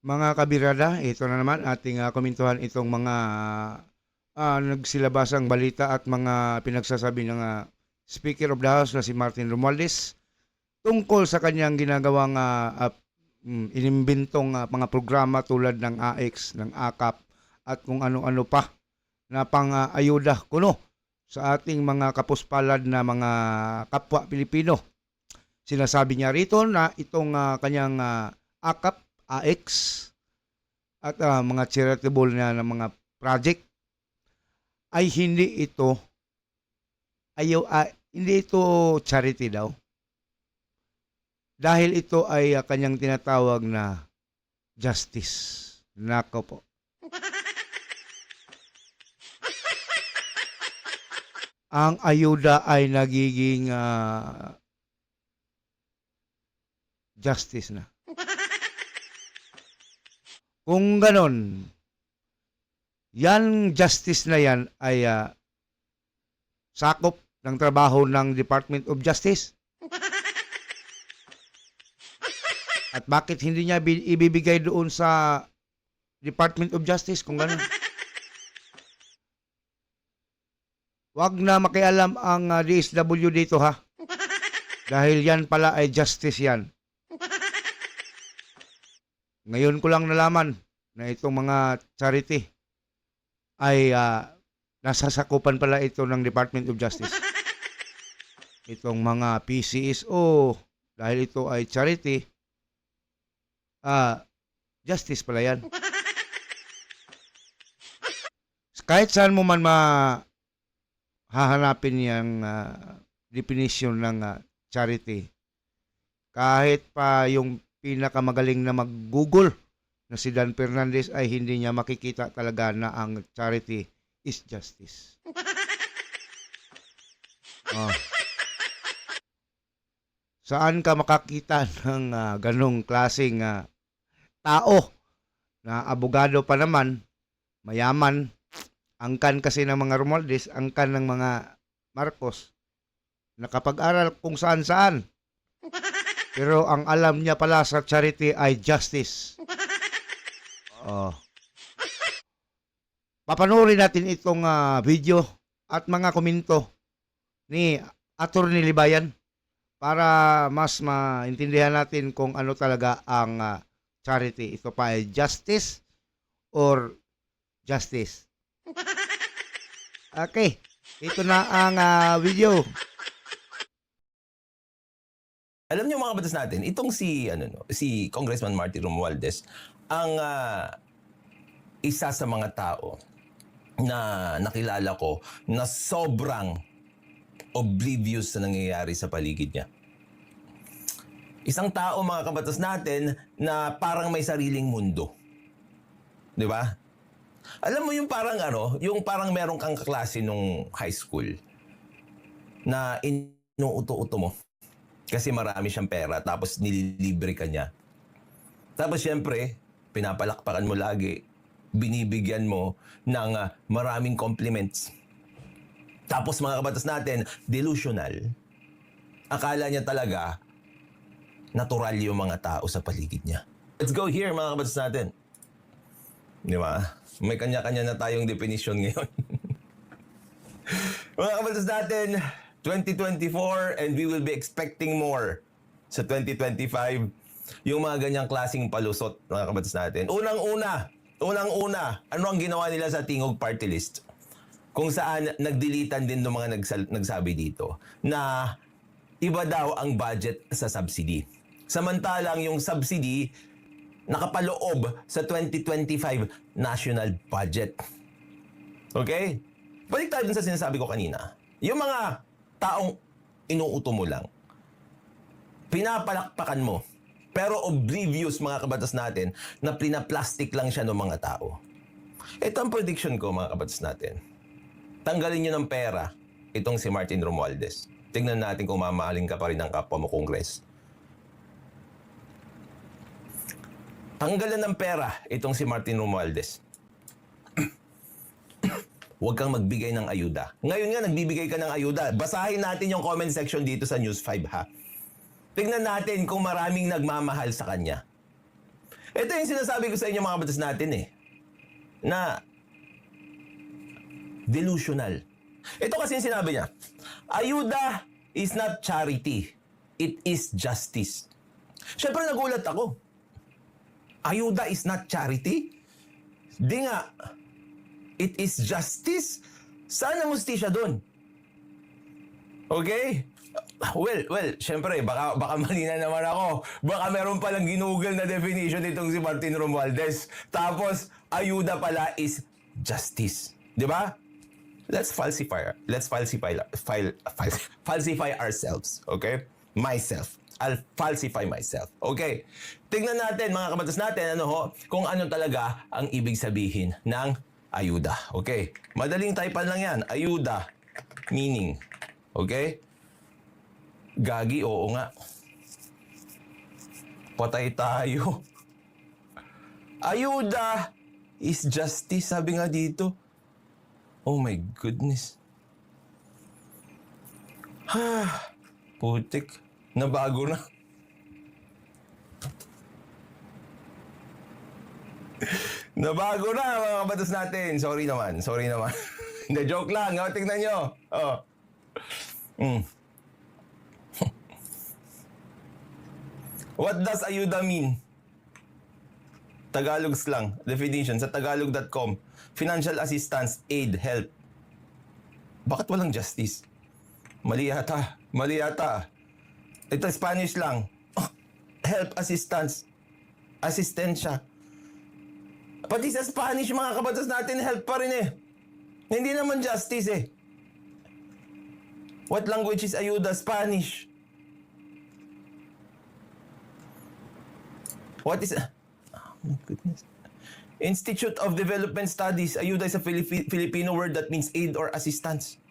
Mga kabirada, ito na naman ating komentuhan itong mga nagsilabasang balita at mga pinagsasabi ng Speaker of the House na si Martin Romualdez tungkol sa kanyang ginagawang inimbentong mga programa tulad ng AX, ng AKAP at kung ano-ano pa na pang-ayuda kuno sa ating mga kapuspalad na mga kapwa Pilipino. Sinasabi niya rito na itong kanyang AKAP, AX at mga charitable na mga project ay hindi ito charity daw dahil ito ay kanyang tinatawag na justice. Nako po. Ang ayuda ay nagiging justice na. Kung ganon, yan justice na yan ay sakop ng trabaho ng Department of Justice. At bakit hindi niya ibibigay doon sa Department of Justice kung gano'n? Wag na makialam ang DSW dito ha. Dahil yan pala ay justice yan. Ngayon ko lang nalaman na itong mga charity ay nasasakupan pala ito ng Department of Justice. Itong mga PCSO, dahil ito ay charity, justice pala yan. Kahit saan mo man hahanapin yung definition ng charity, kahit pa yung pinakamagaling na mag-Google na si Dan Fernandez ay hindi niya makikita talaga na ang charity is justice. Oh. Saan ka makakita ng ganong klaseng tao na abogado pa naman, mayaman, angkan kasi ng mga Romualdez, angkan ng mga Marcos, nakapag-aral kung saan-saan. Pero ang alam niya pala sa charity ay justice. Oh. Papanoorin natin itong video at mga komento ni Attorney Libayan para mas maintindihan natin kung ano talaga ang charity. Ito pa ay justice or justice. Okay, ito na ang video. Alam niyo mga kabatas natin, itong si Congressman Martin Romualdez ang isa sa mga tao na nakilala ko na sobrang oblivious sa nangyayari sa paligid niya. Isang tao mga kabatas natin na parang may sariling mundo. 'Di ba? Alam mo yung parang yung parang meron kang kaklase nung high school na inuuto-uto mo. Kasi marami siyang pera, tapos nililibre ka niya. Tapos siyempre, pinapalakpakan mo lagi, binibigyan mo ng maraming compliments. Tapos mga kabatas natin, delusional. Akala niya talaga, natural yung mga tao sa paligid niya. Let's go here mga kabatas natin. Di ba? May kanya-kanya na tayong definition ngayon. Mga kabatas natin, 2024 and we will be expecting more sa 2025. Yung mga ganyang klaseng palusot, mga kabatas natin. Unang-una, ano ang ginawa nila sa Tingog Party List? Kung saan nagdilitan din ng mga nagsabi dito na iba daw ang budget sa subsidy. Samantalang yung subsidy nakapaloob sa 2025 national budget. Okay? Balik tayo dun sa sinasabi ko kanina. Yung mga taong inuuto mo lang, pinapalakpakan mo, pero oblivious mga kabatas natin na pinaplastic lang siya ng mga tao. Ito ang prediction ko mga kabatas natin. Tanggalin nyo ng pera itong si Martin Romualdez. Tingnan natin kung mamahalin ka pa rin ng kapwa mo Kongres. Tanggalan ng pera itong si Martin Romualdez. Huwag kang magbigay ng ayuda. Ngayon nga, nagbibigay ka ng ayuda. Basahin natin yung comment section dito sa News 5 ha. Tingnan natin kung maraming nagmamahal sa kanya. Ito yung sinasabi ko sa inyo mga batas natin eh. Na delusional. Ito kasi yung sinabi niya. Ayuda is not charity. It is justice. Siyempre nagulat ako. Ayuda is not charity? Di nga. It is justice? Saan ang mustisya doon? Okay? Well, syempre, baka mali na naman ako. Baka meron palang ginugol na definition nitong si Martin Romualdez. Tapos, ayuda pala is justice. Di ba? Let's falsify ourselves. Okay? Myself. I'll falsify myself. Okay? Tingnan natin, mga kabatas natin, kung ano talaga ang ibig sabihin ng ayuda. Okay? Madaling typean lang yan. Ayuda. Meaning. Okay? Gagi, oo nga. Patay tayo. Ayuda is justice, sabi nga dito. Oh my goodness. Putik. Nabago na. Nabago na mga kabatas natin. Sorry naman. Hindi, joke lang. Tingnan nyo. Oh. What does ayuda mean? Tagalog slang. Definition sa tagalog.com. Financial assistance, aid, help. Bakit walang justice? Mali yata. Ito Spanish lang. Help, assistance. Asistensya. Pati sa Spanish, mga kabatas natin, help pa rin eh. Hindi naman justice eh. What language is ayuda? Spanish. What is... Oh my goodness. Institute of Development Studies. Ayuda is a Filipino word that means aid or assistance.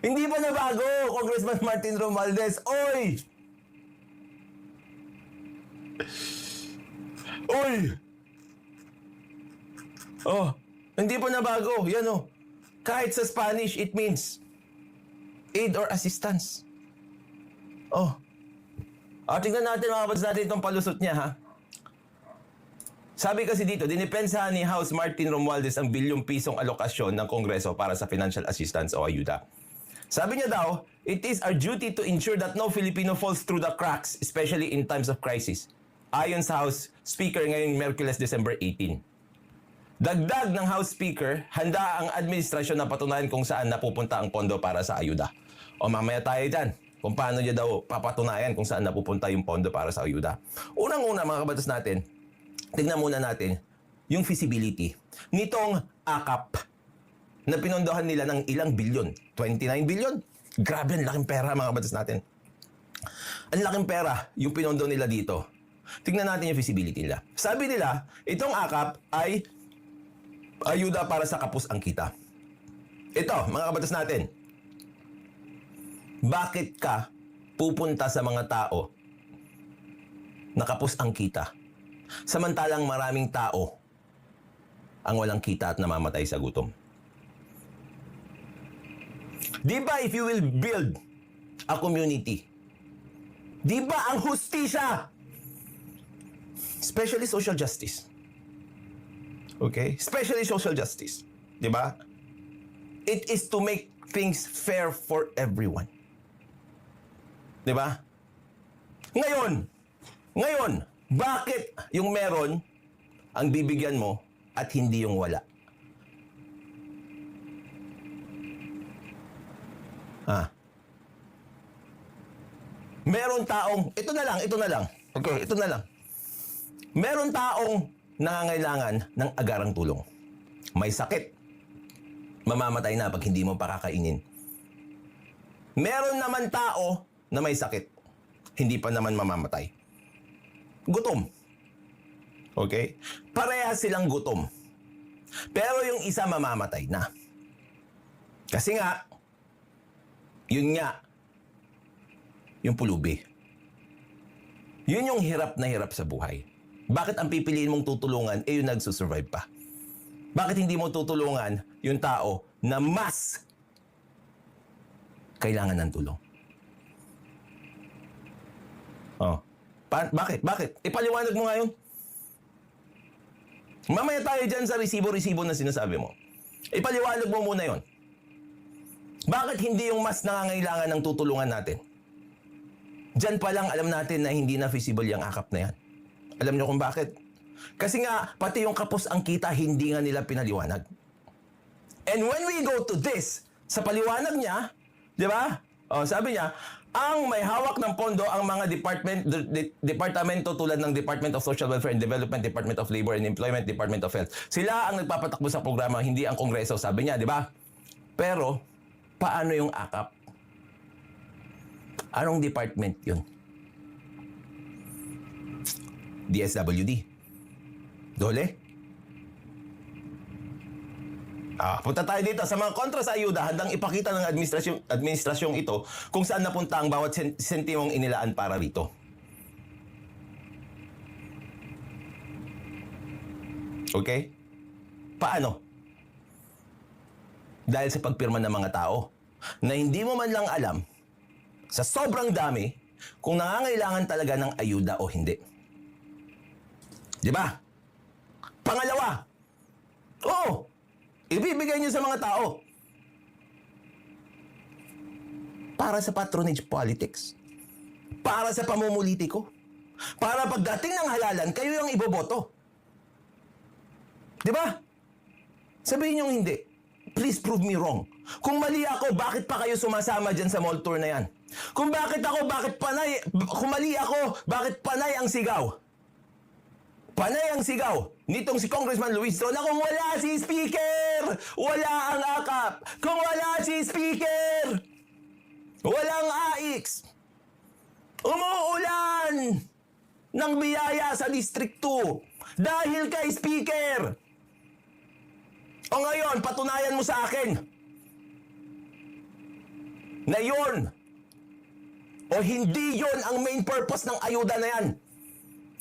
Hindi pa nabago, Congressman Martin Romualdez. Oy! Oh, hindi pa nabago. Yan oh. Kahit sa Spanish, it means aid or assistance. Oh. Tingnan natin mga kabatas natin itong palusot niya ha. Sabi kasi dito, dinipensahan ni House Martin Romualdez ang bilyong pisong alokasyon ng Kongreso para sa financial assistance o ayuda. Sabi niya daw, it is our duty to ensure that no Filipino falls through the cracks, especially in times of crisis. Ayon sa House Speaker ngayong Miyerkules, December 18. Dagdag ng House Speaker, handa ang administrasyon na patunayan kung saan napupunta ang pondo para sa ayuda. O mamaya tayo dyan, kung paano niya daw papatunayan kung saan napupunta yung pondo para sa ayuda. Unang-una mga kabatas natin, tignan muna natin yung feasibility nitong AKAP na pinondohan nila ng ilang bilyon. 29 bilyon. Grabe, ang laking pera mga kabatas natin. Ang laking pera yung pinondo nila dito. Tingnan natin yung feasibility nila. Sabi nila, itong AKAP ay ayuda para sa kapos ang kita. Ito, mga kabatas natin. Bakit ka pupunta sa mga tao na kapos ang kita? Samantalang maraming tao ang walang kita at namamatay sa gutom. Di ba if you will build a community, di ba ang hustisya, especially social justice, okay? Especially social justice, di ba? It is to make things fair for everyone. Di ba? Ngayon, bakit yung meron ang bibigyan mo at hindi yung wala? Meron taong, ito na lang. Okay, ito na lang. Meron taong nangangailangan ng agarang tulong. May sakit. Mamamatay na pag hindi mo pakakainin. Meron naman tao na may sakit. Hindi pa naman mamamatay. Gutom. Okay? Parehas silang gutom. Pero yung isa mamamatay na. Kasi nga, yun nga, yung pulubi. Yun yung hirap na hirap sa buhay. Bakit ang pipiliin mong tutulungan, yung nagsusurvive pa? Bakit hindi mo tutulungan yung tao na mas kailangan ng tulong? Bakit? Bakit? Ipaliwanag mo nga yun. Mamaya tayo dyan sa resibo-resibo na sinasabi mo. Ipaliwanag mo muna yon. Bakit hindi yung mas nangangailangan ng tutulungan natin? Diyan pa lang alam natin na hindi na feasible yung akap na yan. Alam niyo kung bakit? Kasi nga, pati yung kapos ang kita, hindi nga nila pinaliwanag. And when we go to this, sa paliwanag niya, di ba? Sabi niya, ang may hawak ng pondo ang mga departamento tulad ng Department of Social Welfare and Development, Department of Labor and Employment, Department of Health. Sila ang nagpapatakbo sa programa, hindi ang Kongreso, sabi niya, di ba? Pero, paano yung akap? Anong department yun? DSWD. Dole? Punta tayo dito sa mga kontra sa ayuda, handang ipakita ng administrasyong ito kung saan napunta ang bawat sentimong inilaan para rito. Okay? Paano? Dahil sa pagpirma ng mga tao na hindi mo man lang alam sa sobrang dami kung nangangailangan talaga ng ayuda o hindi. Di ba? Pangalawa, ibibigay niyo sa mga tao para sa patronage politics, para sa pamumulitiko, para pagdating ng halalan, kayo yung iboboto. Di ba? Sabihin niyo hindi. Please prove me wrong. Kung mali ako, bakit pa kayo sumasama dyan sa mall tour na yan? Kung mali ako, bakit panay ang sigaw? Panay ang sigaw nitong si Congressman Luis na kung wala si Speaker, wala ang akap. Kung wala si Speaker, walang AIX. Umuulan ng biyaya sa District 2 dahil kay Speaker. O ngayon, patunayan mo sa akin na yun o hindi yun ang main purpose ng ayuda na yan.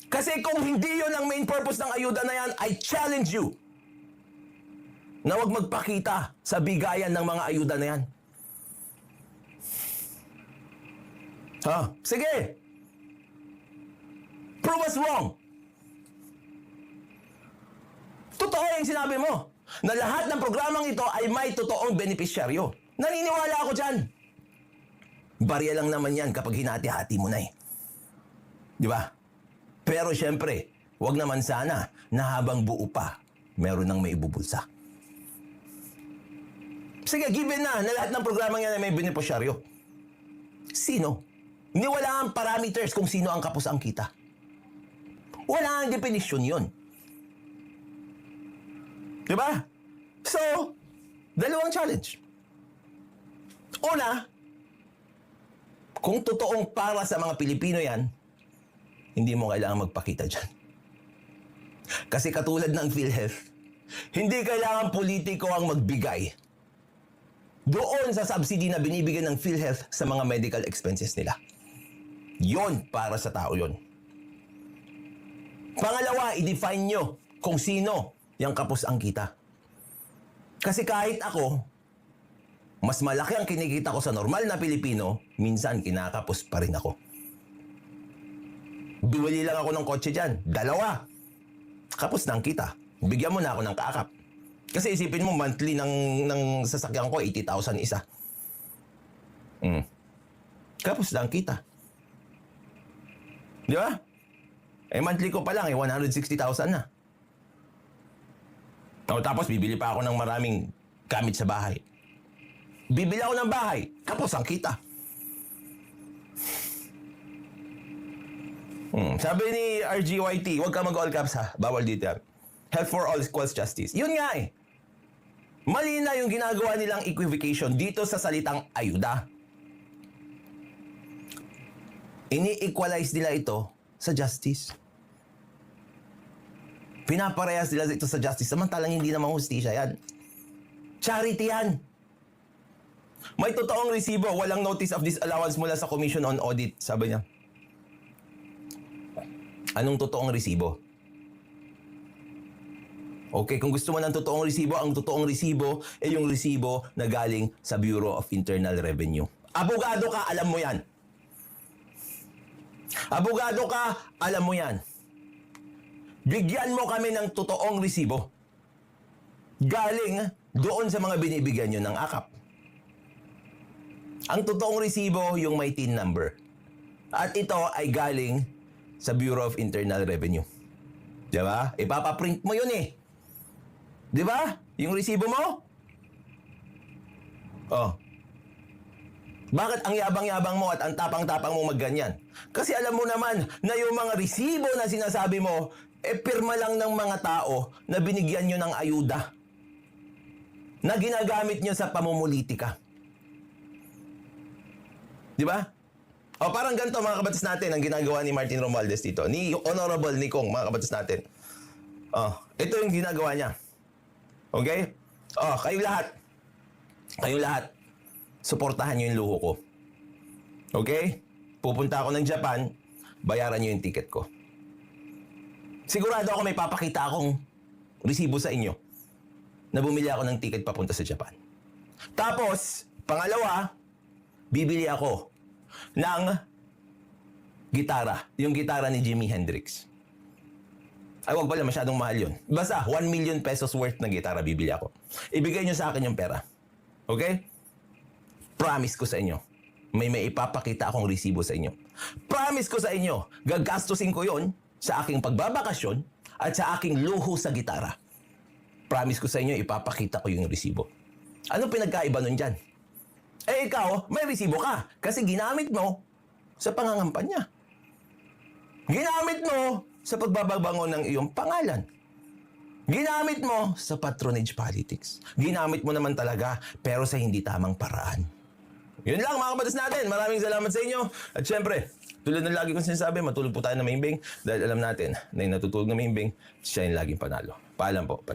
Kasi kung hindi yun ang main purpose ng ayuda na yan, I challenge you na huwag magpakita sa bigayan ng mga ayuda na yan. Sige. Prove us wrong. Totoo yung sinabi mo na lahat ng programang ito ay may totoong benepisyaryo. Naniniwala ako dyan. Barya lang naman yan kapag hinati-hati mo na eh. Di ba? Pero syempre, wag naman sana na habang buo pa, meron nang may ibubulsa. Sige, given na lahat ng programang yan ay may benepisyaryo. Sino? Hindi wala ang parameters kung sino ang kapos ang kita. Wala ang definition yun. Diba? So, dalawang challenge. Una, kung totoong para sa mga Pilipino yan, hindi mo kailangan magpakita dyan. Kasi katulad ng PhilHealth, hindi kailangan politiko ang magbigay doon sa subsidy na binibigyan ng PhilHealth sa mga medical expenses nila. Yon para sa tao yon. Pangalawa, i-define nyo kung sino yung kapos ang kita. Kasi kahit ako, mas malaki ang kinikita ko sa normal na Pilipino, minsan kinakapos pa rin ako. Biwali lang ako ng kotse dyan. 2. Kapos na ang kita. Bigyan mo na ako ng kaakap. Kasi isipin mo, monthly ng sasakyan ko, 80,000 isa. Kapos na ang kita. Di ba? Monthly ko pa lang, 160,000 na. Tapos bibili pa ako ng maraming gamit sa bahay. Bibili ako ng bahay, kapos ang kita. Sabi ni RGYT, huwag ka mag-all caps ha. Bawal dito yan. Health for all equals justice. Yun nga eh. Mali na yung ginagawa nilang equivocation dito sa salitang ayuda. Ini-equalize nila ito sa justice. Pinaparehas nila ito sa justice. Samantalang hindi naman hustisya yan. Charity yan. May totoong resibo, walang notice of disallowance mula sa Commission on Audit, sabi niya. Anong totoong resibo? Okay, kung gusto mo ng totoong resibo, ang totoong resibo ay yung resibo na galing sa Bureau of Internal Revenue. Abogado ka, alam mo yan. Abogado ka, alam mo yan. Bigyan mo kami ng totoong resibo. Galing doon sa mga binibigyan nyo ng akap. Ang totoong resibo, yung may TIN number. At ito ay galing sa Bureau of Internal Revenue. Diba? Ipapaprint mo yun eh. Diba? Yung resibo mo? Oh. Bakit ang yabang-yabang mo at ang tapang-tapang mo magganyan? Kasi alam mo naman na yung mga resibo na sinasabi mo, pirma lang ng mga tao na binigyan nyo ng ayuda. Na ginagamit nyo sa pamumulitika. Di ba? O parang ganito mga kabatas natin ang ginagawa ni Martin Romualdez dito. Ni Honorable Nikong, mga kabatas natin. Ito yung ginagawa niya. Okay? Kayong lahat, suportahan nyo yung luho ko. Okay? Pupunta ako ng Japan, bayaran nyo yung ticket ko. Sigurado ako may papakita akong resibo sa inyo na bumili ako ng ticket papunta sa Japan. Tapos, pangalawa, bibili ako ng gitara. Yung gitara ni Jimi Hendrix. Ay, wag pala, masyadong mahal yun. Basta, 1 million pesos worth na gitara bibili ako. Ibigay nyo sa akin yung pera. Okay? Promise ko sa inyo, may ipapakita akong resibo sa inyo. Promise ko sa inyo, gagastusin ko yon sa aking pagbabakasyon at sa aking luho sa gitara. Promise ko sa inyo, ipapakita ko yung resibo. Ano pinagkaiba nun dyan? Eh ikaw, may resibo ka kasi ginamit mo sa pangangampanya. Ginamit mo sa pagbababango ng iyong pangalan. Ginamit mo sa patronage politics. Ginamit mo naman talaga pero sa hindi tamang paraan. Yun lang mga kabatas natin. Maraming salamat sa inyo. At syempre, tulad ng lagi kong sinasabi, matulog po tayo na maimbing dahil alam natin na yung natutulog na maimbing, siya yung laging panalo. Paalam po.